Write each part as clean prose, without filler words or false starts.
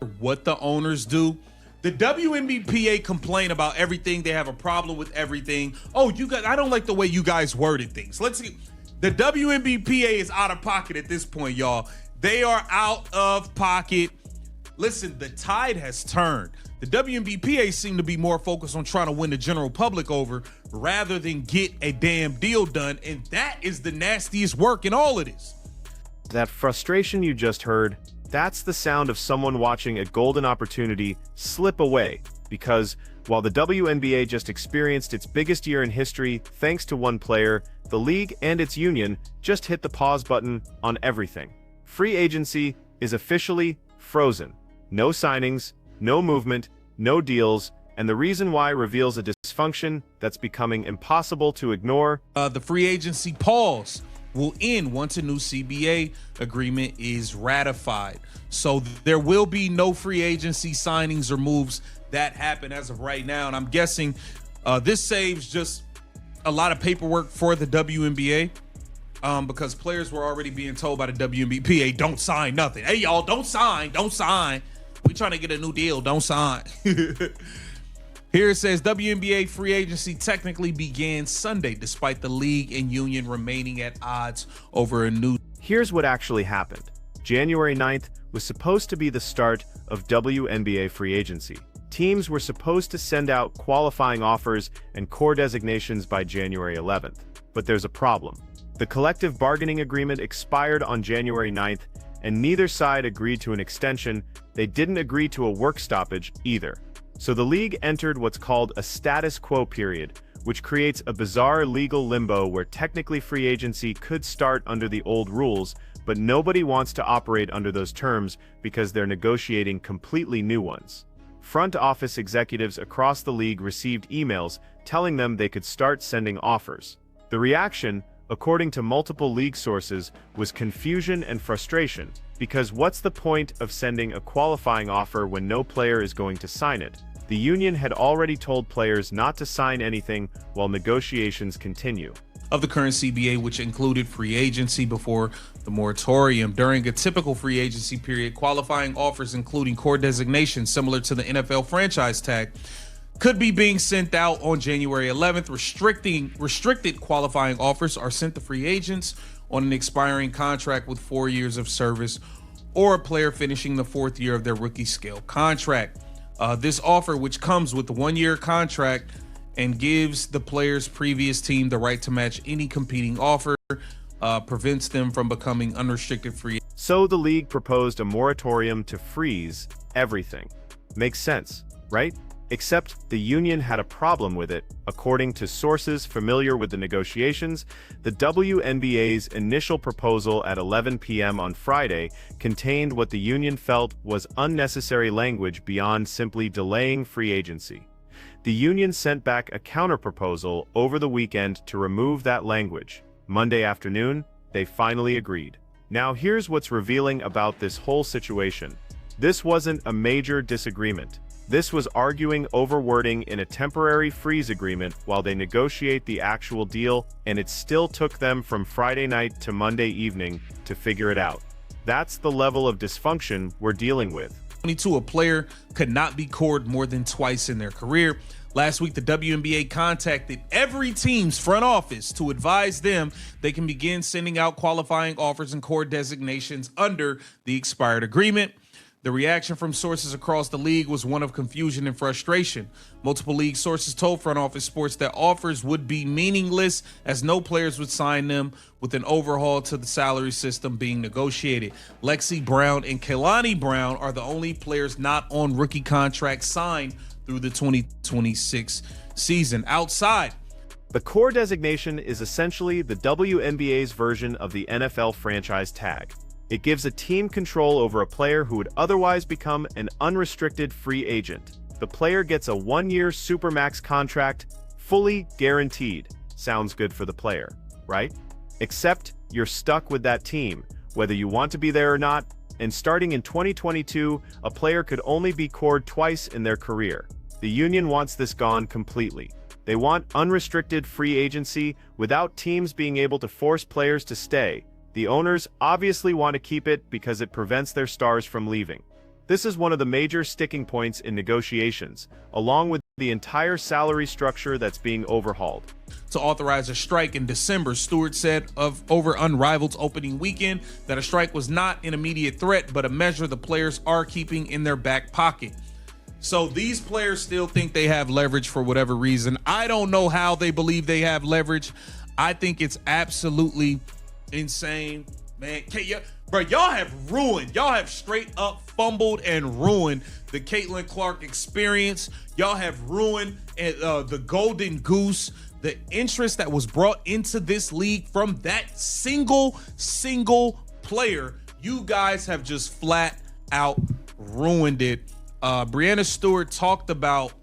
what the owners do. The WNBPA complain about everything. They have a problem with everything. Oh, you guys, I don't like the way you guys worded things. Let's see. The WNBPA is out of pocket at this point, y'all. They are out of pocket. Listen, the tide has turned. The WNBPA seem to be more focused on trying to win the general public over rather than get a damn deal done. And that is the nastiest work in all of this. That frustration you just heard, that's the sound of someone watching a golden opportunity slip away, because while the WNBA just experienced its biggest year in history thanks to one player, the league and its union just hit the pause button on everything. Free agency is officially frozen. No signings, no movement, no deals, and the reason why reveals a dysfunction that's becoming impossible to ignore. The free agency pause will end once a new CBA agreement is ratified. So there will be no free agency signings or moves that happen as of right now. And I'm guessing this saves just a lot of paperwork for the WNBA because players were already being told by the WNBPA, don't sign nothing. Hey, y'all, don't sign. We trying to get a new deal. Don't sign. Here it says WNBA free agency technically began Sunday, despite the league and union remaining at odds over a new. Here's what actually happened. January 9th was supposed to be the start of WNBA free agency. Teams were supposed to send out qualifying offers and core designations by January 11th. But there's a problem. The collective bargaining agreement expired on January 9th, and neither side agreed to an extension. They didn't agree to a work stoppage either. So the league entered what's called a status quo period, which creates a bizarre legal limbo where technically free agency could start under the old rules, but nobody wants to operate under those terms because they're negotiating completely new ones. Front office executives across the league received emails telling them they could start sending offers. The reaction, according to multiple league sources, was confusion and frustration, because what's the point of sending a qualifying offer when no player is going to sign it? The union had already told players not to sign anything while negotiations continue. Of the current CBA, which included free agency before the moratorium. During a typical free agency period, qualifying offers including core designations similar to the NFL franchise tag could be being sent out on January 11th. Restricted qualifying offers are sent to free agents on an expiring contract with 4 years of service or a player finishing the 4th year of their rookie scale contract. This offer, which comes with a 1-year contract and gives the player's previous team the right to match any competing offer, prevents them from becoming unrestricted free. So the league proposed a moratorium to freeze everything. Makes sense, right? Except the union had a problem with it. According to sources familiar with the negotiations, the WNBA's initial proposal at 11 p.m. on Friday contained what the union felt was unnecessary language beyond simply delaying free agency. The union sent back a counterproposal over the weekend to remove that language. Monday afternoon, they finally agreed. Now here's what's revealing about this whole situation. This wasn't a major disagreement. This was arguing over wording in a temporary freeze agreement while they negotiate the actual deal, and it still took them from Friday night to Monday evening to figure it out. That's the level of dysfunction we're dealing with. 22, a player could not be cored more than twice in their career. Last week, the WNBA contacted every team's front office to advise them they can begin sending out qualifying offers and core designations under the expired agreement. The reaction from sources across the league was one of confusion and frustration. Multiple league sources told Front Office Sports that offers would be meaningless as no players would sign them, with an overhaul to the salary system being negotiated. Lexi Brown and Kehlani Brown are the only players not on rookie contracts signed through the 2026 season. Outside, the core designation is essentially the WNBA's version of the NFL franchise tag. It gives a team control over a player who would otherwise become an unrestricted free agent. The player gets a 1-year supermax contract, fully guaranteed. Sounds good for the player, right? Except you're stuck with that team, whether you want to be there or not, and starting in 2022, a player could only be cored twice in their career. The union wants this gone completely. They want unrestricted free agency without teams being able to force players to stay. The owners obviously want to keep it because it prevents their stars from leaving. This is one of the major sticking points in negotiations, along with the entire salary structure that's being overhauled. To authorize a strike in December, Stewart said over Unrivaled's opening weekend that a strike was not an immediate threat, but a measure the players are keeping in their back pocket. So these players still think they have leverage for whatever reason. I don't know how they believe they have leverage. I think it's absolutely insane, man. Bro, y'all have straight up fumbled and ruined the Caitlin Clark experience. Y'all have ruined the Golden Goose, the interest that was brought into this league from that single player. You guys have just flat out ruined it. Breanna Stewart talked about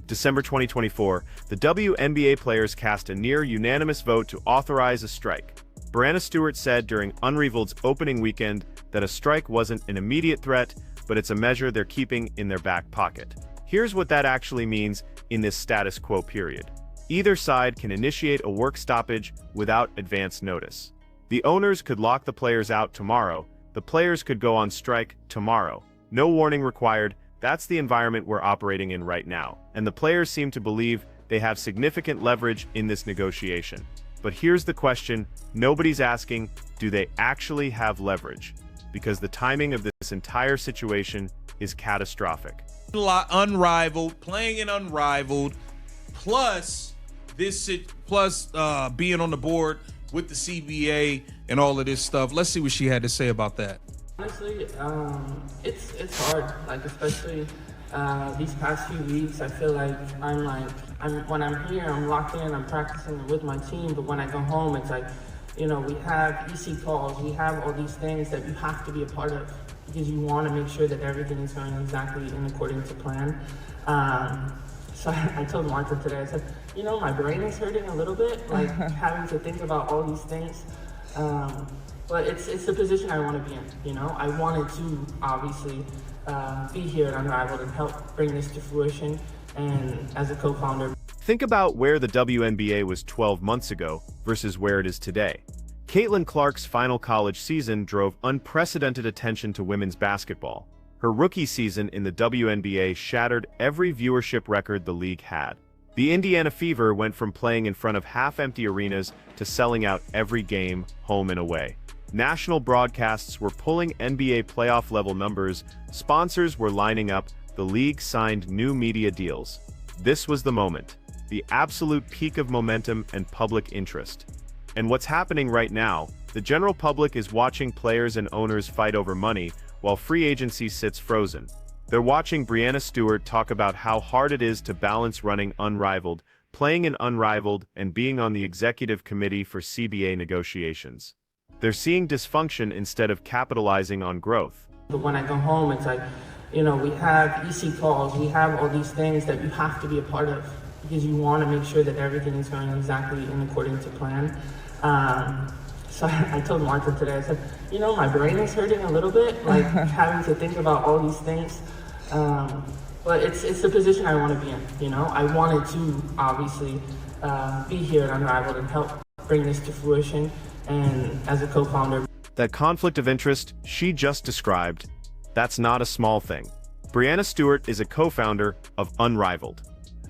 December 2024, the WNBA players cast a near unanimous vote to authorize a strike. Breanna Stewart said during Unrivaled's opening weekend that a strike wasn't an immediate threat, but it's a measure they're keeping in their back pocket. Here's what that actually means in this status quo period. Either side can initiate a work stoppage without advance notice. The owners could lock the players out tomorrow. The players could go on strike tomorrow. No warning required. That's the environment we're operating in right now. And the players seem to believe they have significant leverage in this negotiation. But here's the question nobody's asking, do they actually have leverage? Because the timing of this entire situation is catastrophic. Unrivaled, playing in Unrivaled, plus being on the board with the CBA and all of this stuff. Let's see what she had to say about that. Honestly, it's hard. Like, especially these past few weeks, I feel like when I'm here, I'm locked in, I'm practicing with my team. But when I go home, it's like, you know, we have EC calls, we have all these things that you have to be a part of because you want to make sure that everything is going exactly in according to plan. So I told Martha today, I said, you know, my brain is hurting a little bit, like having to think about all these things. But it's the position I want to be in, you know? I wanted to, obviously, be here at Unrivaled and help bring this to fruition, and as a co-founder. Think about where the WNBA was 12 months ago versus where it is today. Caitlin Clark's final college season drove unprecedented attention to women's basketball. Her rookie season in the WNBA shattered every viewership record the league had. The Indiana Fever went from playing in front of half-empty arenas to selling out every game, home and away. National broadcasts were pulling NBA playoff-level numbers, sponsors were lining up, the league signed new media deals. This was the moment, the absolute peak of momentum and public interest. And what's happening right now, the general public is watching players and owners fight over money, while free agency sits frozen. They're watching Breanna Stewart talk about how hard it is to balance running Unrivaled, playing in Unrivaled, and being on the executive committee for CBA negotiations. They're seeing dysfunction instead of capitalizing on growth. But when I go home, it's like, you know, we have EC calls, we have all these things that you have to be a part of because you want to make sure that everything is going exactly in according to plan. So I told Martha today, I said, you know, my brain is hurting a little bit, like having to think about all these things. But it's the position I want to be in, you know? I wanted to, obviously, be here at Unrivaled and help bring this to fruition, and as a co-founder. That conflict of interest she just described, that's not a small thing. Breanna Stewart is a co-founder of Unrivaled,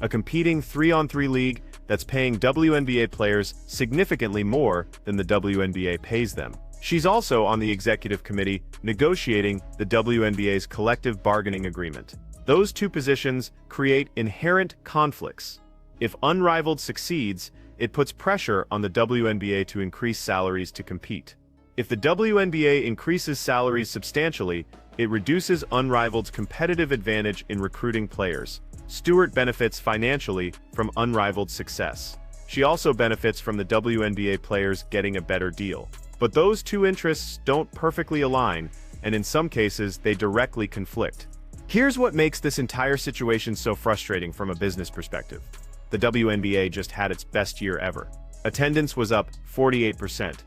a competing 3-on-3 league that's paying WNBA players significantly more than the WNBA pays them. She's also on the executive committee negotiating the WNBA's collective bargaining agreement. Those two positions create inherent conflicts. If Unrivaled succeeds, it puts pressure on the WNBA to increase salaries to compete. If the WNBA increases salaries substantially, it reduces Unrivaled's competitive advantage in recruiting players. Stewart benefits financially from Unrivaled's success. She also benefits from the WNBA players getting a better deal. But those two interests don't perfectly align, and in some cases, they directly conflict. Here's what makes this entire situation so frustrating from a business perspective. The WNBA just had its best year ever. Attendance was up 48%.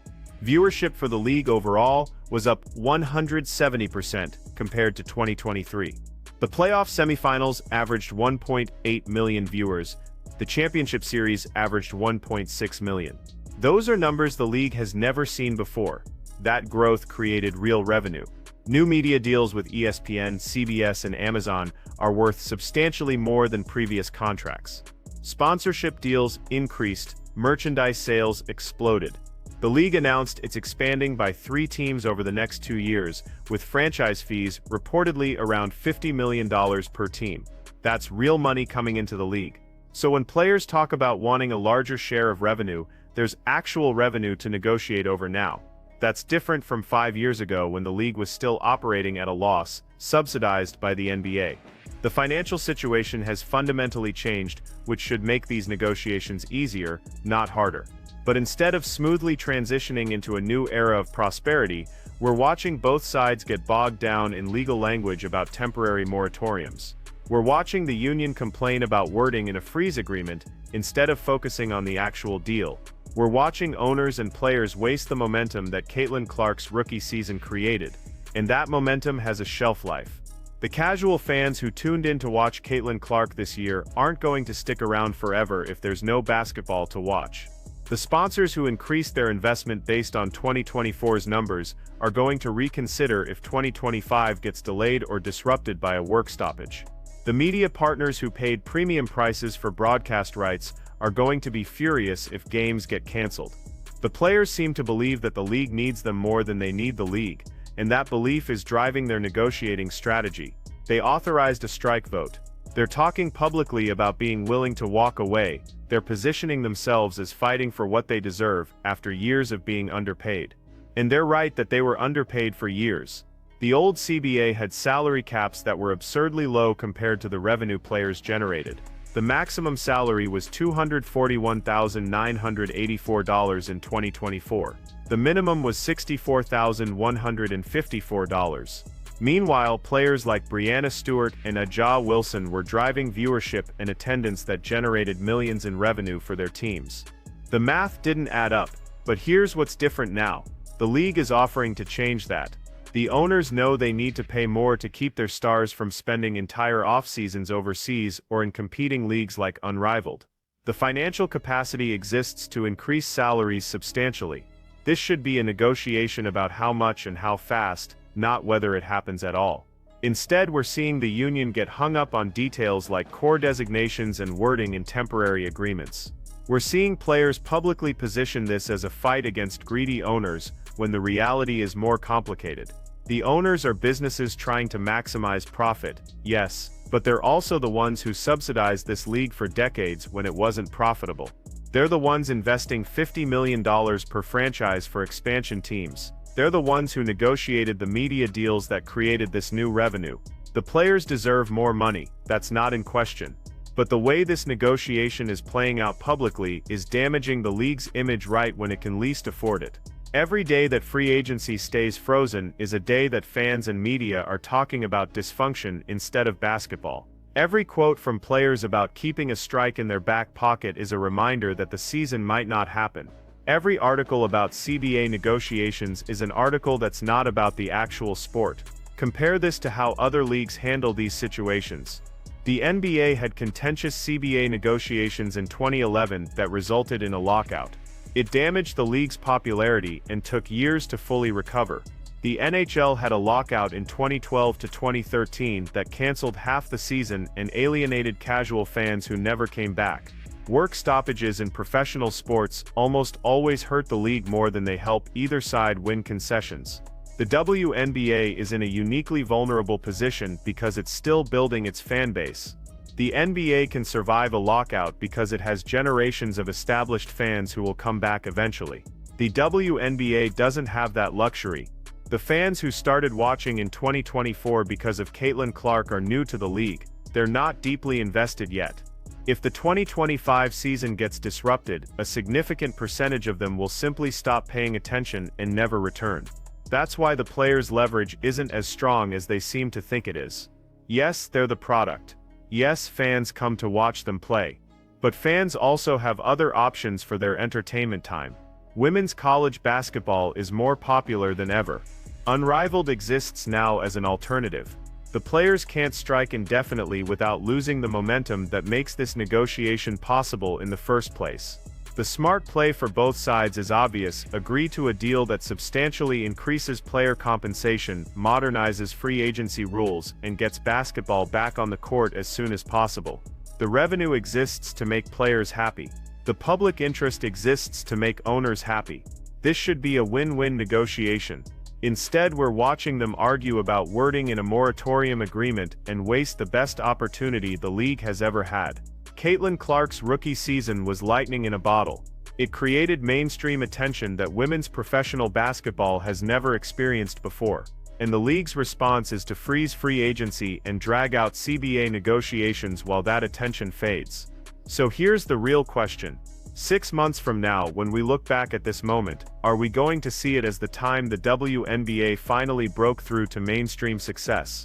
Viewership for the league overall was up 170% compared to 2023. The playoff semifinals averaged 1.8 million viewers. The championship series averaged 1.6 million. Those are numbers the league has never seen before. That growth created real revenue. New media deals with ESPN, CBS, and Amazon are worth substantially more than previous contracts. Sponsorship deals increased, merchandise sales exploded. The league announced it's expanding by 3 teams over the next 2 years, with franchise fees reportedly around $50 million per team. That's real money coming into the league. So when players talk about wanting a larger share of revenue, there's actual revenue to negotiate over now. That's different from 5 years ago when the league was still operating at a loss, subsidized by the NBA. The financial situation has fundamentally changed, which should make these negotiations easier, not harder. But instead of smoothly transitioning into a new era of prosperity, we're watching both sides get bogged down in legal language about temporary moratoriums. We're watching the union complain about wording in a freeze agreement instead of focusing on the actual deal. We're watching owners and players waste the momentum that Caitlin Clark's rookie season created, and that momentum has a shelf life. The casual fans who tuned in to watch Caitlin Clark this year aren't going to stick around forever if there's no basketball to watch. The sponsors who increased their investment based on 2024's numbers are going to reconsider if 2025 gets delayed or disrupted by a work stoppage. The media partners who paid premium prices for broadcast rights are going to be furious if games get canceled. The players seem to believe that the league needs them more than they need the league, and that belief is driving their negotiating strategy. They authorized a strike vote. They're talking publicly about being willing to walk away. They're positioning themselves as fighting for what they deserve after years of being underpaid. And they're right that they were underpaid for years. The old CBA had salary caps that were absurdly low compared to the revenue players generated. The maximum salary was $241,984 in 2024. The minimum was $64,154. Meanwhile, players like Breanna Stewart and Aja Wilson were driving viewership and attendance that generated millions in revenue for their teams. The math didn't add up, but here's what's different now. The league is offering to change that. The owners know they need to pay more to keep their stars from spending entire off-seasons overseas or in competing leagues like Unrivaled. The financial capacity exists to increase salaries substantially. This should be a negotiation about how much and how fast, not whether it happens at all. Instead, we're seeing the union get hung up on details like core designations and wording in temporary agreements. We're seeing players publicly position this as a fight against greedy owners, when the reality is more complicated. The owners are businesses trying to maximize profit, yes, but they're also the ones who subsidized this league for decades when it wasn't profitable. They're the ones investing $50 million per franchise for expansion teams. They're the ones who negotiated the media deals that created this new revenue. The players deserve more money, that's not in question. But the way this negotiation is playing out publicly is damaging the league's image right when it can least afford it. Every day that free agency stays frozen is a day that fans and media are talking about dysfunction instead of basketball. Every quote from players about keeping a strike in their back pocket is a reminder that the season might not happen. Every article about CBA negotiations is an article that's not about the actual sport. Compare this to how other leagues handle these situations. The NBA had contentious CBA negotiations in 2011 that resulted in a lockout. It damaged the league's popularity and took years to fully recover. The NHL had a lockout in 2012 to 2013 that canceled half the season and alienated casual fans who never came back. Work stoppages in professional sports almost always hurt the league more than they help either side win concessions. The WNBA is in a uniquely vulnerable position because it's still building its fan base. The NBA can survive a lockout because it has generations of established fans who will come back eventually. The WNBA doesn't have that luxury. The fans who started watching in 2024 because of Caitlin Clark are new to the league. They're not deeply invested yet. If the 2025 season gets disrupted, a significant percentage of them will simply stop paying attention and never return. That's why the players' leverage isn't as strong as they seem to think it is. Yes, they're the product. Yes, fans come to watch them play. But fans also have other options for their entertainment time. Women's college basketball is more popular than ever. Unrivaled exists now as an alternative. The players can't strike indefinitely without losing the momentum that makes this negotiation possible in the first place. The smart play for both sides is obvious: agree to a deal that substantially increases player compensation, modernizes free agency rules, and gets basketball back on the court as soon as possible. The revenue exists to make players happy. The public interest exists to make owners happy. This should be a win-win negotiation. Instead, we're watching them argue about wording in a moratorium agreement and waste the best opportunity the league has ever had. Caitlin Clark's rookie season was lightning in a bottle. It created mainstream attention that women's professional basketball has never experienced before. And the league's response is to freeze free agency and drag out CBA negotiations while that attention fades. So here's the real question. 6 months from now, when we look back at this moment, are we going to see it as the time the WNBA finally broke through to mainstream success?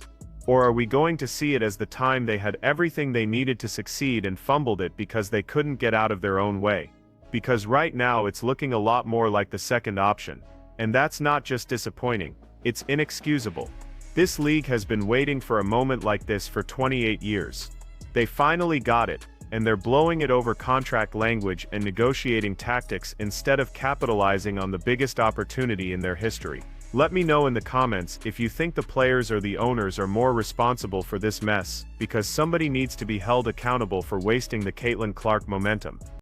Or are we going to see it as the time they had everything they needed to succeed and fumbled it because they couldn't get out of their own way? Because right now it's looking a lot more like the second option. And that's not just disappointing, it's inexcusable. This league has been waiting for a moment like this for 28 years. They finally got it, and they're blowing it over contract language and negotiating tactics instead of capitalizing on the biggest opportunity in their history. Let me know in the comments if you think the players or the owners are more responsible for this mess, because somebody needs to be held accountable for wasting the Caitlin Clark momentum.